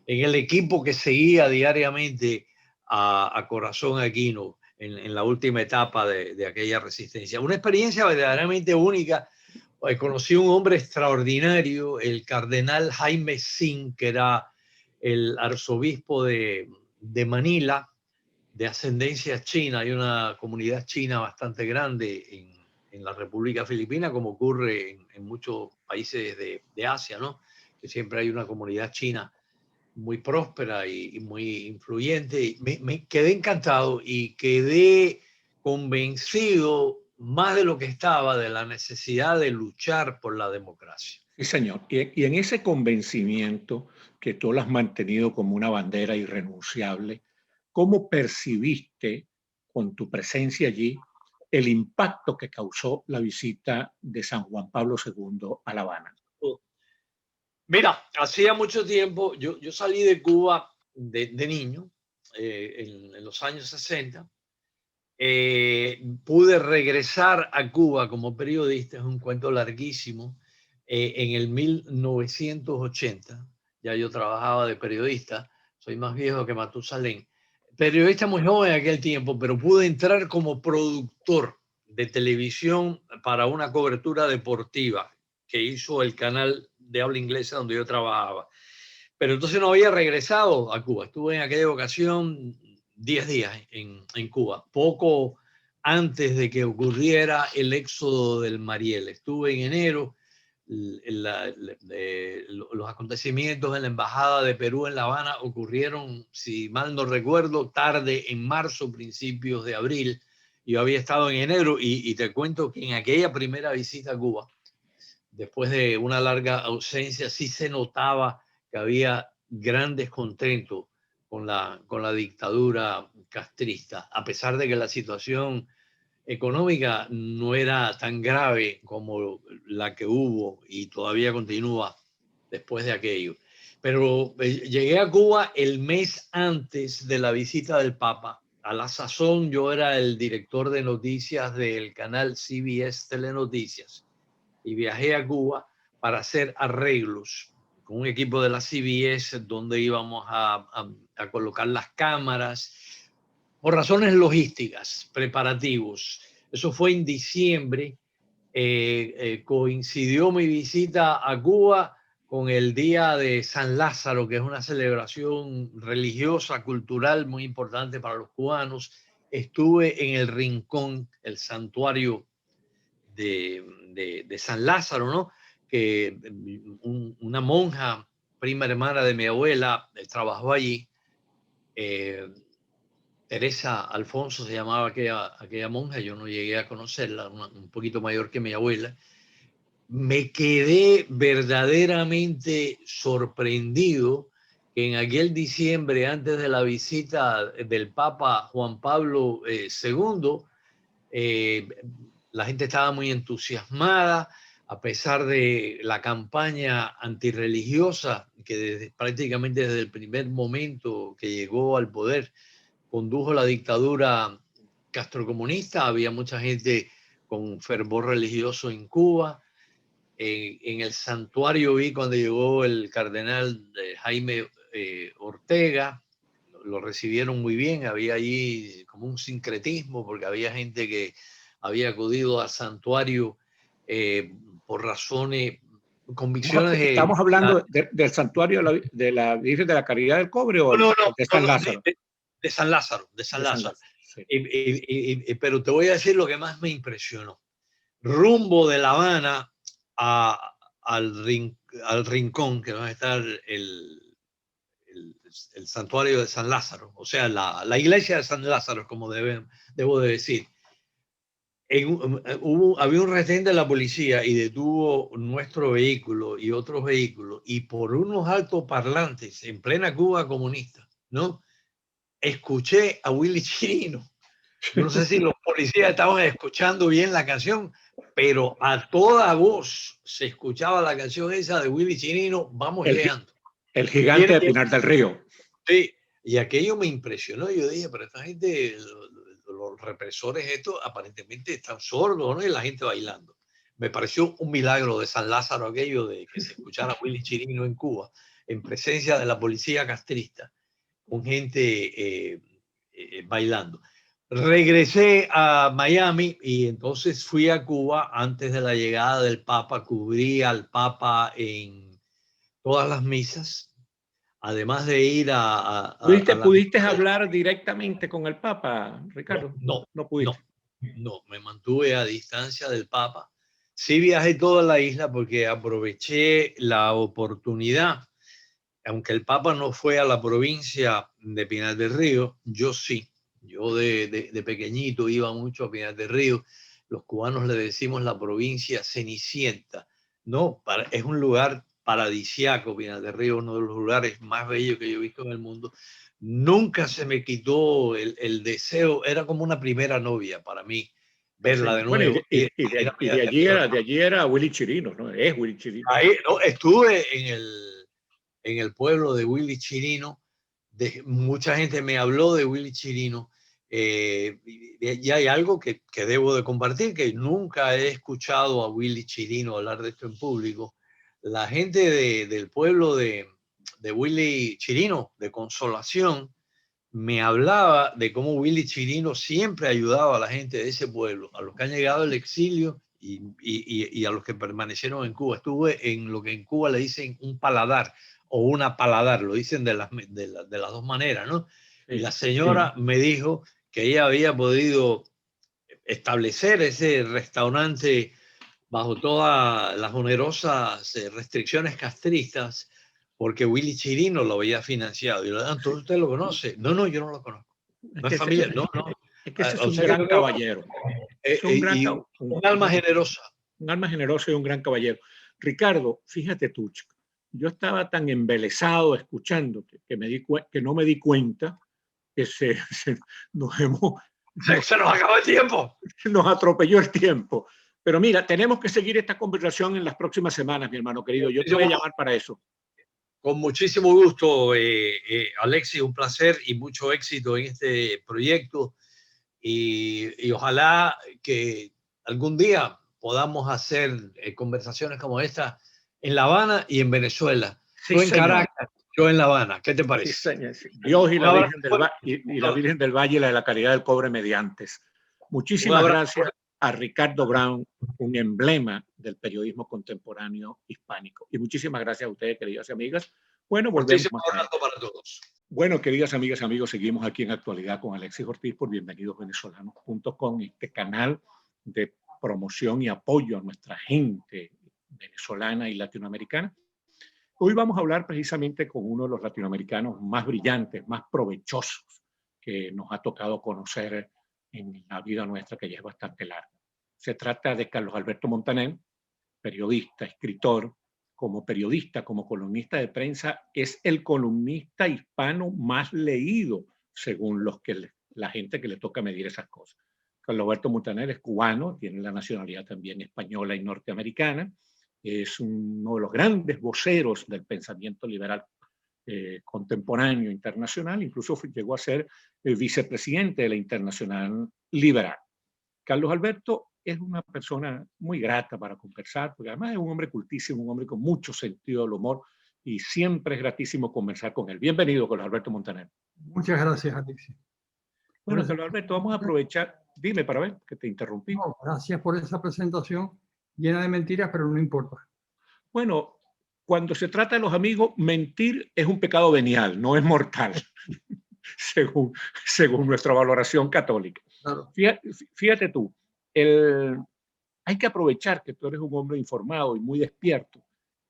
el equipo que seguía diariamente a Corazón Aquino en la última etapa de aquella resistencia. Una experiencia verdaderamente única. Conocí a un hombre extraordinario, el cardenal Jaime Sin, que era el arzobispo de Manila, de ascendencia china. Hay una comunidad china bastante grande en la República Filipina, como ocurre en muchos países de Asia, ¿no? Que siempre hay una comunidad china muy próspera y muy influyente. Me quedé encantado y quedé convencido más de lo que estaba de la necesidad de luchar por la democracia. Sí, señor. Y en ese convencimiento que tú lo has mantenido como una bandera irrenunciable, ¿cómo percibiste con tu presencia allí el impacto que causó la visita de San Juan Pablo II a La Habana? Mira, hacía mucho tiempo, yo salí de Cuba de niño, en los años 60. Pude regresar a Cuba como periodista, es un cuento larguísimo, en el 1980. Ya yo trabajaba de periodista, soy más viejo que Matusalén. Periodista muy joven en aquel tiempo, pero pude entrar como productor de televisión para una cobertura deportiva que hizo el canal de habla inglesa donde yo trabajaba. Pero entonces no había regresado a Cuba. Estuve en aquella ocasión 10 días en Cuba, poco antes de que ocurriera el éxodo del Mariel. Estuve en enero. Los acontecimientos en la Embajada de Perú en La Habana ocurrieron, si mal no recuerdo, tarde en marzo, principios de abril. Yo había estado en enero y te cuento que en aquella primera visita a Cuba, después de una larga ausencia, sí se notaba que había gran descontento con la dictadura castrista, a pesar de que la situación económica no era tan grave como la que hubo y todavía continúa después de aquello. Pero llegué a Cuba el mes antes de la visita del Papa. A la sazón yo era el director de noticias del canal CBS Telenoticias y viajé a Cuba para hacer arreglos con un equipo de la CBS donde íbamos a colocar las cámaras por razones logísticas, preparativos. Eso fue en diciembre. Coincidió mi visita a Cuba con el Día de San Lázaro, que es una celebración religiosa, cultural muy importante para los cubanos. Estuve en el Rincón, el santuario de San Lázaro, ¿no? Que una monja, prima hermana de mi abuela, trabajó allí. Teresa Alfonso se llamaba aquella monja, yo no llegué a conocerla, un poquito mayor que mi abuela. Me quedé verdaderamente sorprendido que en aquel diciembre, antes de la visita del Papa Juan Pablo II, la gente estaba muy entusiasmada, a pesar de la campaña antirreligiosa que prácticamente desde el primer momento que llegó al poder condujo la dictadura castrocomunista. Había mucha gente con fervor religioso en Cuba. En el santuario vi cuando llegó el cardenal Jaime Ortega, lo recibieron muy bien. Había allí como un sincretismo porque había gente que había acudido al santuario por razones, convicciones. ¿Estamos hablando del santuario de la Virgen de la Caridad del Cobre o de San Lázaro? De San Lázaro, de San Lázaro. Sí. Pero te voy a decir lo que más me impresionó. Rumbo de La Habana al Rincón, que va a estar el santuario de San Lázaro, o sea, la iglesia de San Lázaro, como debo de decir. Había un retén de la policía y detuvo nuestro vehículo y otros vehículos, y por unos altoparlantes en plena Cuba comunista, ¿no? Escuché a Willy Chirino. No sé si los policías estaban escuchando bien la canción, pero a toda voz se escuchaba la canción esa de Willy Chirino, Vamos Llegando. El gigante de Pinar del Río. Sí, Y aquello me impresionó. Yo dije, pero esta gente, los represores estos aparentemente están sordos, ¿no? Y la gente bailando. Me pareció un milagro de San Lázaro aquello de que se escuchara Willy Chirino en Cuba, en presencia de la policía castrista, con gente bailando. Regresé a Miami y entonces fui a Cuba antes de la llegada del Papa. Cubrí al Papa en todas las misas, además de ir a la... ¿Pudiste hablar directamente con el Papa, Ricardo? No pudiste. No, me mantuve a distancia del Papa. Sí viajé toda la isla porque aproveché la oportunidad. Aunque el Papa no fue a la provincia de Pinar del Río, yo sí. Yo de pequeñito iba mucho a Pinar del Río. Los cubanos le decimos la provincia Cenicienta. No, es un lugar paradisiaco, Pinar del Río, uno de los lugares más bellos que yo he visto en el mundo. Nunca se me quitó el deseo, era como una primera novia para mí, verla de nuevo. Bueno, y de allí era Willy Chirino, ¿no? Es Willy Chirino. Ahí, no, estuve en el pueblo de Willy Chirino. Mucha gente me habló de Willy Chirino. Y hay algo que debo de compartir, que nunca he escuchado a Willy Chirino hablar de esto en público. La gente del pueblo de Willy Chirino, de Consolación, me hablaba de cómo Willy Chirino siempre ayudaba a la gente de ese pueblo, a los que han llegado al exilio y a los que permanecieron en Cuba. Estuve en lo que en Cuba le dicen un paladar o una paladar, lo dicen de las dos maneras, ¿no? Sí, y la señora me dijo que ella había podido establecer ese restaurante bajo todas las onerosas restricciones castristas, porque Willy Chirino lo había financiado. Y entonces usted lo conoce. No, yo no lo conozco. No es familia, no. Es que ese es un gran caballero. Un alma generosa. Un alma generosa y un gran caballero. Ricardo, fíjate tú, chico, yo estaba tan embelesado escuchándote que no me di cuenta que se nos acabó el tiempo. Nos atropelló el tiempo. Pero mira, tenemos que seguir esta conversación en las próximas semanas, mi hermano querido. Yo te voy a llamar para eso. Con muchísimo gusto, Alexis, un placer y mucho éxito en este proyecto. Y ojalá que algún día podamos hacer conversaciones como esta en La Habana y en Venezuela. Sí, tú en Caracas, yo en La Habana. ¿Qué te parece? Sí, señor. Dios y la Virgen del Valle y la de la Caridad del Cobre mediantes. Muchísimas gracias a Ricardo Brown, un emblema del periodismo contemporáneo hispánico. Y muchísimas gracias a ustedes, queridas y amigas. Bueno, volvemos. Muchísimo abrazo para todos. Bueno, queridas amigas y amigos, seguimos aquí en Actualidad con Alexis Ortiz por bienvenidosvenezolanos.com, este canal de promoción y apoyo a nuestra gente venezolana y latinoamericana. Hoy vamos a hablar precisamente con uno de los latinoamericanos más brillantes, más provechosos que nos ha tocado conocer en la vida nuestra, que ya es bastante larga. Se trata de Carlos Alberto Montaner, periodista, escritor. Como periodista, como columnista de prensa, es el columnista hispano más leído, según la gente que le toca medir esas cosas. Carlos Alberto Montaner es cubano, tiene la nacionalidad también española y norteamericana, es uno de los grandes voceros del pensamiento liberal contemporáneo internacional, incluso llegó a ser el vicepresidente de la Internacional Liberal. Carlos Alberto es una persona muy grata para conversar, porque además es un hombre cultísimo, un hombre con mucho sentido del humor, y siempre es gratísimo conversar con él. Bienvenido, Carlos Alberto Montaner. Muchas gracias, Alexis. Bueno, Carlos Alberto, vamos a aprovechar, dime para ver, que te interrumpí. No, gracias por esa presentación llena de mentiras, pero no importa. Bueno, cuando se trata de los amigos, mentir es un pecado venial, no es mortal, según nuestra valoración católica. Claro. Fíjate tú, hay que aprovechar que tú eres un hombre informado y muy despierto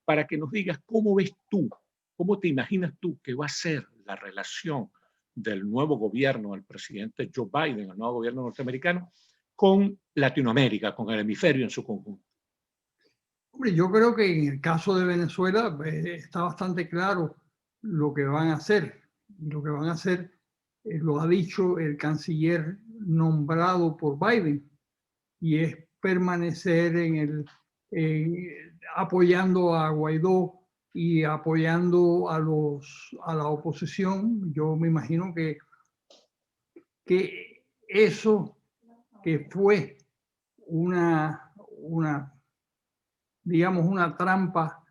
para que nos digas cómo ves tú, cómo te imaginas tú que va a ser la relación del nuevo gobierno del presidente Joe Biden, el nuevo gobierno norteamericano, con Latinoamérica, con el hemisferio en su conjunto. Hombre, yo creo que en el caso de Venezuela está bastante claro lo que van a hacer. Lo que van a hacer lo ha dicho el canciller nombrado por Biden, y es permanecer apoyando a Guaidó y apoyando a la oposición. Yo me imagino que eso que fue digamos, una trampa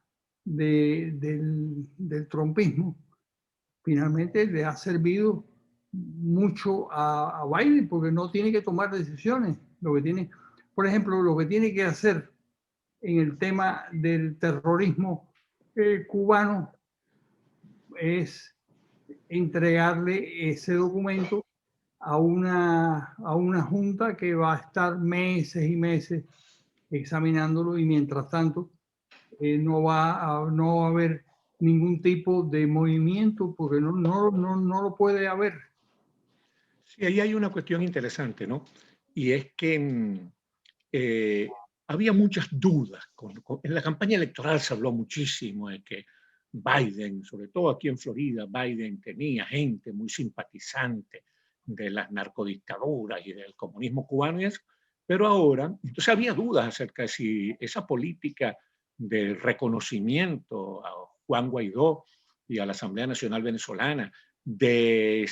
del trumpismo, finalmente le ha servido mucho a Biden, porque no tiene que tomar decisiones. Por ejemplo, lo que tiene que hacer en el tema del terrorismo cubano es entregarle ese documento a una junta que va a estar meses y meses examinándolo, y mientras tanto no va a haber ningún tipo de movimiento, porque no lo puede haber. Sí, ahí hay una cuestión interesante, ¿no? Y es que había muchas dudas. En la campaña electoral se habló muchísimo de que Biden, sobre todo aquí en Florida, Biden tenía gente muy simpatizante de las narcodictaduras y del comunismo cubano y eso, pero ahora, entonces había dudas acerca de si esa política del reconocimiento a Juan Guaidó y a la Asamblea Nacional Venezolana, de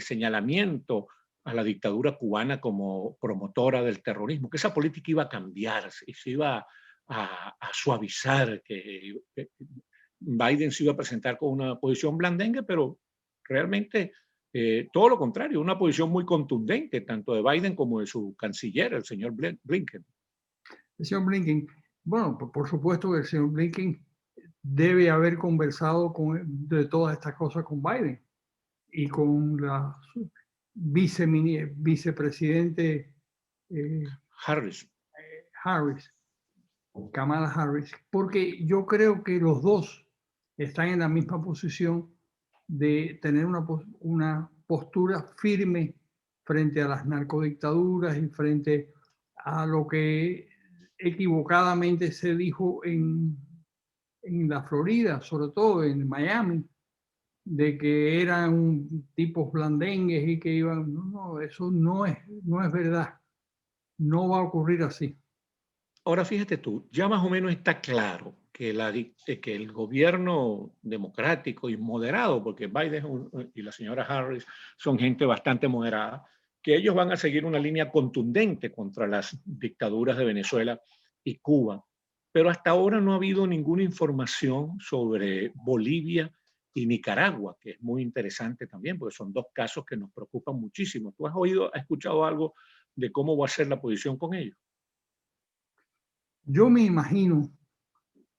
señalamiento a la dictadura cubana como promotora del terrorismo, que esa política iba a cambiar y se iba a suavizar, que Biden se iba a presentar con una posición blandengue, pero realmente todo lo contrario, una posición muy contundente, tanto de Biden como de su canciller, el señor Blinken. El señor Blinken, bueno, por supuesto que el señor Blinken debe haber conversado de todas estas cosas con Biden y con la vicepresidente Harris. Kamala Harris, porque yo creo que los dos están en la misma posición de tener una postura firme frente a las narcodictaduras y frente a lo que equivocadamente se dijo en la Florida, sobre todo en Miami, de que eran tipos blandengues y que iban. No, eso no es verdad. No va a ocurrir así. Ahora fíjate tú, ya más o menos está claro que el gobierno democrático y moderado, porque Biden y la señora Harris son gente bastante moderada, que ellos van a seguir una línea contundente contra las dictaduras de Venezuela y Cuba. Pero hasta ahora no ha habido ninguna información sobre Bolivia y Nicaragua, que es muy interesante también, porque son dos casos que nos preocupan muchísimo. ¿Tú has escuchado algo de cómo va a ser la posición con ellos? Yo me imagino,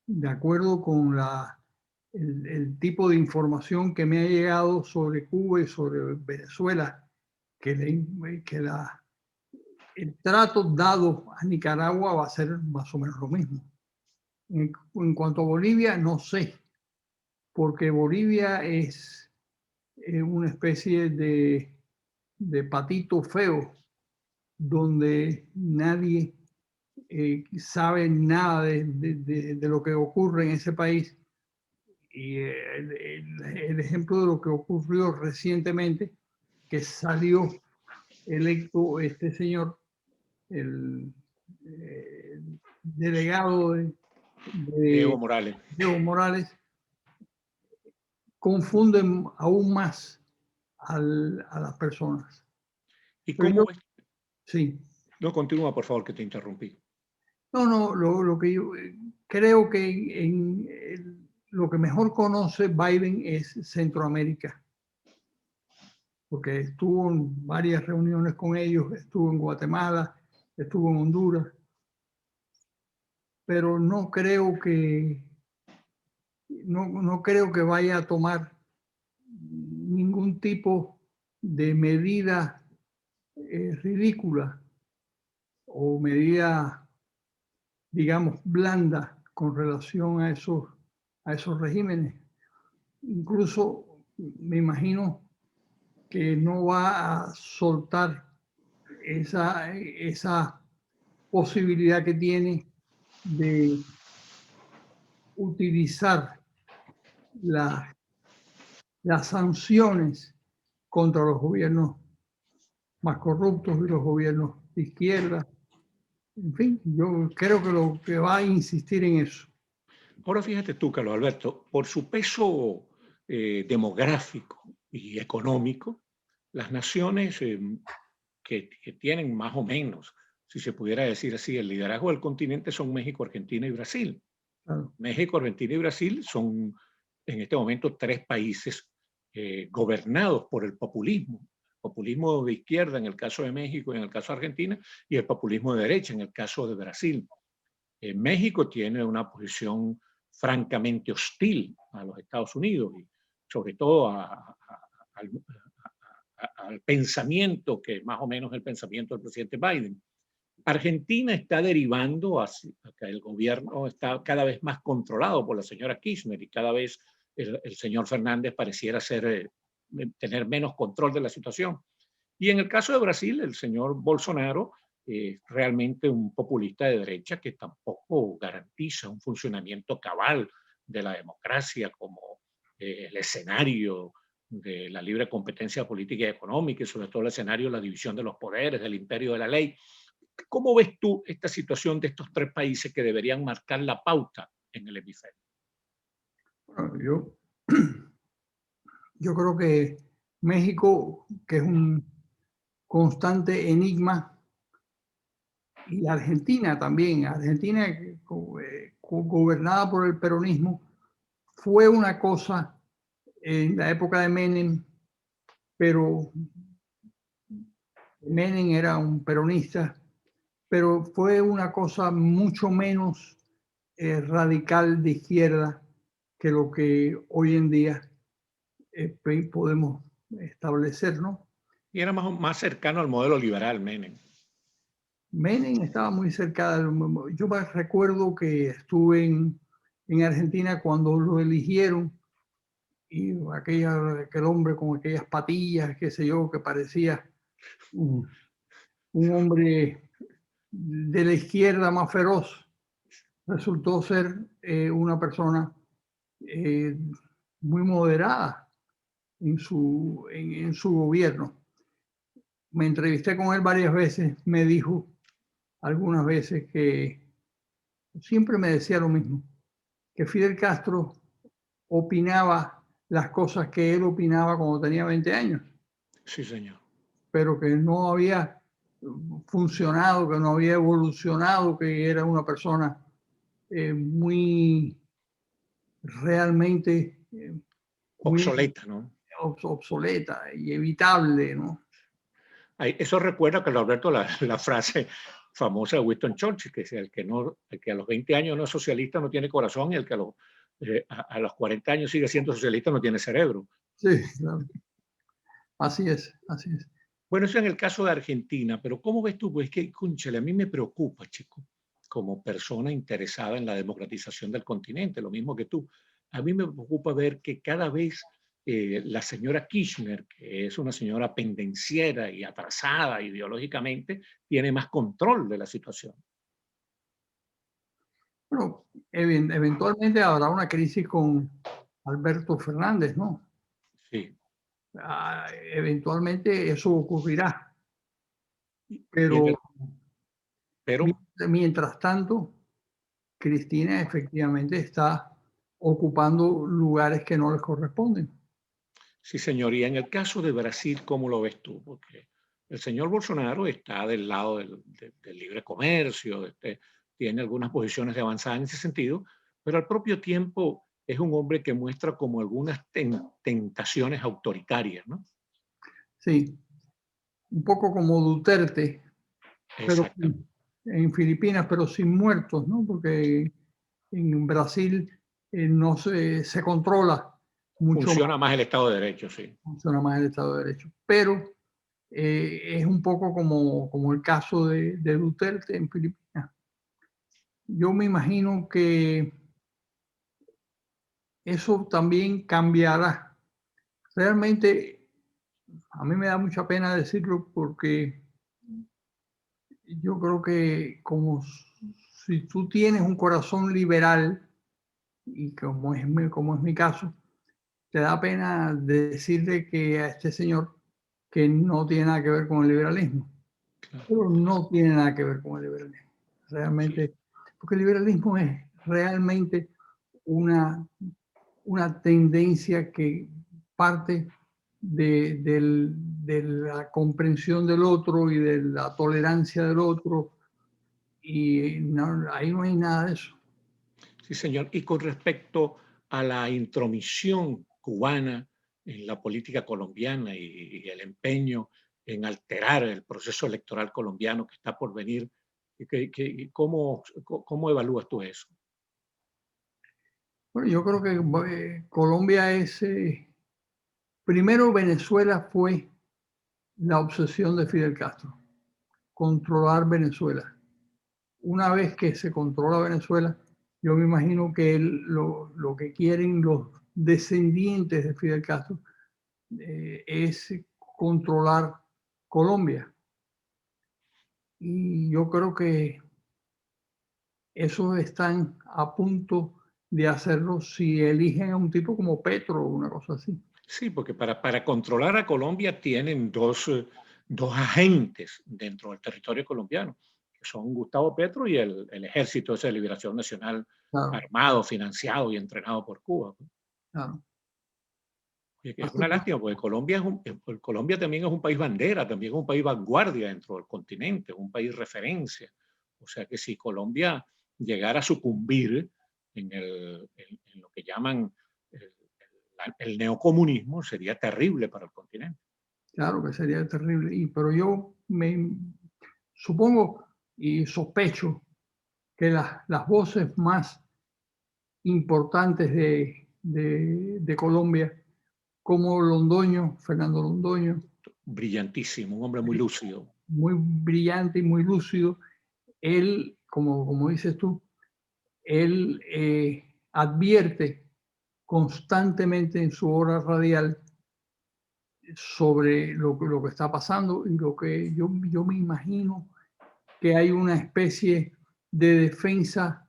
de acuerdo con el tipo de información que me ha llegado sobre Cuba y sobre Venezuela, que el trato dado a Nicaragua va a ser más o menos lo mismo. En cuanto a Bolivia, no sé, porque Bolivia es una especie de patito feo, donde nadie sabe nada de lo que ocurre en ese país. Y el ejemplo de lo que ocurrió recientemente, que salió electo este señor, el delegado de Evo Morales. Evo Morales, confunden aún más a las personas. ¿Y Pero cómo yo, ves? sí. No, continúa, por favor, que te interrumpí. No, lo que yo creo que lo que mejor conoce Biden es Centroamérica, porque estuvo en varias reuniones con ellos, estuvo en Guatemala, estuvo en Honduras, pero no creo que vaya a tomar ningún tipo de medida ridícula o medida, digamos, blanda con relación a esos regímenes. Incluso me imagino que no va a soltar esa posibilidad que tiene de utilizar las sanciones contra los gobiernos más corruptos y los gobiernos de izquierda. En fin, yo creo que lo que va a insistir en eso. Ahora fíjate tú, Carlos Alberto, por su peso demográfico y económico, las naciones que tienen más o menos, si se pudiera decir así, el liderazgo del continente son México, Argentina y Brasil. Claro. México, Argentina y Brasil son en este momento tres países gobernados por el populismo. Populismo de izquierda en el caso de México y en el caso de Argentina, y el populismo de derecha en el caso de Brasil. México tiene una posición francamente hostil a los Estados Unidos y sobre todo al pensamiento que más o menos es el pensamiento del presidente Biden. Argentina está derivando hacia que el gobierno está cada vez más controlado por la señora Kirchner y cada vez el señor Fernández pareciera tener menos control de la situación. Y en el caso de Brasil, el señor Bolsonaro es realmente un populista de derecha que tampoco garantiza un funcionamiento cabal de la democracia como el escenario de la libre competencia política y económica y sobre todo el escenario de la división de los poderes, del imperio de la ley. ¿Cómo ves tú esta situación de estos tres países que deberían marcar la pauta en el hemisferio? Bueno, yo creo que México, que es un constante enigma, y Argentina también, Argentina gobernada por el peronismo, fue una cosa en la época de Menem, pero Menem era un peronista, pero fue una cosa mucho menos radical de izquierda que lo que hoy en día podemos establecer, ¿no? Y era más cercano al modelo liberal, Menem. Menem estaba muy cerca. Yo recuerdo que estuve en Argentina cuando lo eligieron y aquel hombre con aquellas patillas, qué sé yo, que parecía un hombre de la izquierda más feroz, resultó ser una persona muy moderada en su gobierno. Me entrevisté con él varias veces, me dijo algunas veces que siempre me decía lo mismo, que Fidel Castro opinaba las cosas que él opinaba cuando tenía 20 años. Sí, señor. Pero que no había funcionado, que no había evolucionado, que era una persona muy realmente muy obsoleta, ¿no? obsoleta y evitable, ¿no? Eso recuerda, Carlos Alberto, la frase famosa de Winston Churchill, que es el que a los 20 años no es socialista no tiene corazón y el que a los 40 años sigue siendo socialista no tiene cerebro. Sí, claro. Así es, así es. Bueno, eso en el caso de Argentina, pero ¿cómo ves tú? Pues que, cónchale, a mí me preocupa, chico, como persona interesada en la democratización del continente, lo mismo que tú. A mí me preocupa ver que cada vez la señora Kirchner, que es una señora pendenciera y atrasada ideológicamente, tiene más control de la situación. Bueno, eventualmente habrá una crisis con Alberto Fernández, ¿no? Sí. Eventualmente eso ocurrirá. Pero mientras tanto, Cristina efectivamente está ocupando lugares que no les corresponden. sí, señoría, en el caso de Brasil, ¿cómo lo ves tú? Porque el señor Bolsonaro está del lado del libre comercio, tiene algunas posiciones de avanzada en ese sentido, pero al propio tiempo es un hombre que muestra como algunas tentaciones autoritarias, ¿no? Sí, un poco como Duterte, pero en Filipinas, pero sin muertos, ¿no? Porque en Brasil no se controla mucho. Funciona más el Estado de Derecho, sí. Funciona más el Estado de Derecho. Pero es un poco como el caso de Duterte en Filipinas. Yo me imagino que eso también cambiará. Realmente, a mí me da mucha pena decirlo porque yo creo que como si tú tienes un corazón liberal, y como es mi caso, te da pena decirle que a este señor que no tiene nada que ver con el liberalismo. Claro. Pero no tiene nada que ver con el liberalismo. Realmente, sí. Porque el liberalismo es realmente una tendencia que parte de la comprensión del otro y de la tolerancia del otro, y no, ahí no hay nada de eso. Sí, señor. Y con respecto a la intromisión cubana en la política colombiana y el empeño en alterar el proceso electoral colombiano que está por venir, ¿cómo evalúas tú eso? Bueno, yo creo que Colombia es, primero Venezuela fue la obsesión de Fidel Castro, controlar Venezuela. Una vez que se controla Venezuela, yo me imagino que lo que quieren los descendientes de Fidel Castro es controlar Colombia. Y yo creo que eso están a punto de hacerlo si eligen a un tipo como Petro o una cosa así. Sí, porque para controlar a Colombia tienen dos agentes dentro del territorio colombiano, que son Gustavo Petro y el Ejército de Liberación Nacional, Claro, armado, financiado y entrenado por Cuba. claro. Oye, que es Así una que, lástima, porque Colombia también es un país bandera, también es un país vanguardia dentro del continente, un país referencia. O sea que si Colombia llegara a sucumbir en lo que llaman el neocomunismo, sería terrible para el continente. claro que sería terrible. Pero yo me supongo y sospecho que las voces más importantes de Colombia, como Londoño, Fernando Londoño, Brillantísimo, un hombre muy lúcido. muy brillante y muy lúcido, él, como dices tú, él advierte constantemente en su hora radial sobre lo que está pasando, y lo que yo me imagino que hay una especie de defensa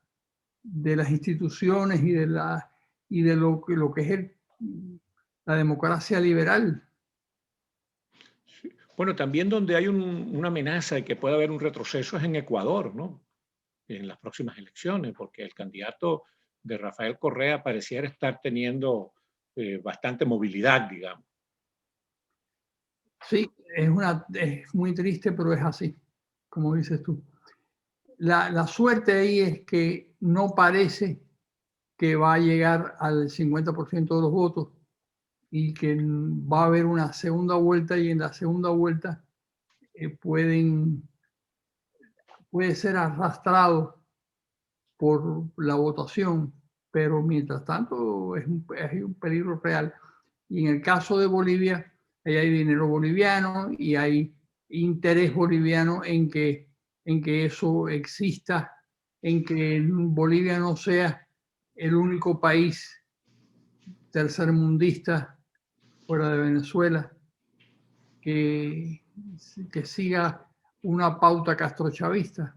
de las instituciones y de lo que es la democracia liberal. Bueno, también donde hay una amenaza de que pueda haber un retroceso es en Ecuador, ¿no? En las próximas elecciones, porque el candidato de Rafael Correa pareciera estar teniendo bastante movilidad, digamos. Sí, es muy triste, pero es así, como dices tú. La suerte ahí es que no parece que va a llegar al 50% de los votos y que va a haber una segunda vuelta, y en la segunda vuelta puede ser arrastrado por la votación, pero mientras tanto es un peligro real. Y en el caso de Bolivia, ahí hay dinero boliviano y hay interés boliviano en que eso exista, en que Bolivia no sea el único país tercermundista fuera de Venezuela que siga una pauta castrochavista.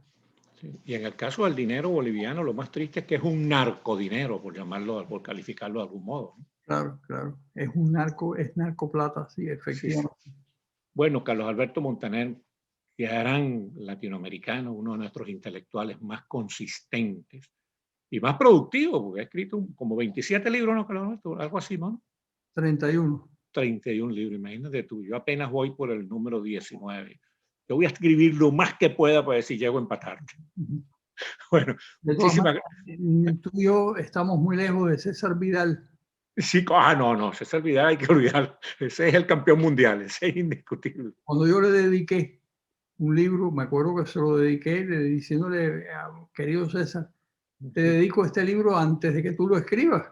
Sí. Y en el caso del dinero boliviano, lo más triste es que es un narcodinero, por llamarlo, por calificarlo de algún modo, ¿no? Claro, claro. Es narcoplata, sí, Sí, sí. efectivamente. Bueno, Carlos Alberto Montaner, gran latinoamericano, uno de nuestros intelectuales más consistentes y más productivos, porque ha escrito como 27 libros, ¿no, Carlos Alberto? Algo así, ¿no? 31. 31 libros, imagínate tú. Yo apenas voy por el número 19. Yo voy a escribir lo más que pueda para ver si llego a empatarte. Bueno, De todas muchísimas maneras, tú y yo estamos muy lejos de César Vidal. Sí, no, César Vidal hay que olvidar. Ese es el campeón mundial, ese es indiscutible. Cuando yo le dediqué un libro, me acuerdo que se lo dediqué diciéndole, querido César, te dedico este libro antes de que tú lo escribas.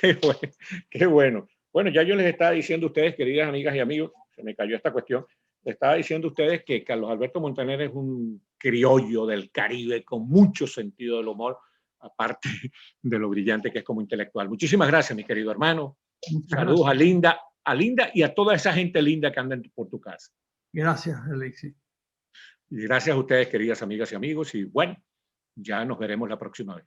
Qué bueno, qué bueno. Bueno, ya yo les estaba diciendo a ustedes, queridas amigas y amigos, se me cayó esta cuestión, les estaba diciendo a ustedes que Carlos Alberto Montaner es un criollo del Caribe con mucho sentido del humor, aparte de lo brillante que es como intelectual. Muchísimas gracias, mi querido hermano. Muchas Saludos gracias. a Linda y a toda esa gente linda que anda por tu casa. Gracias, Alexis. Y gracias a ustedes, queridas amigas y amigos, y bueno, ya nos veremos la próxima vez.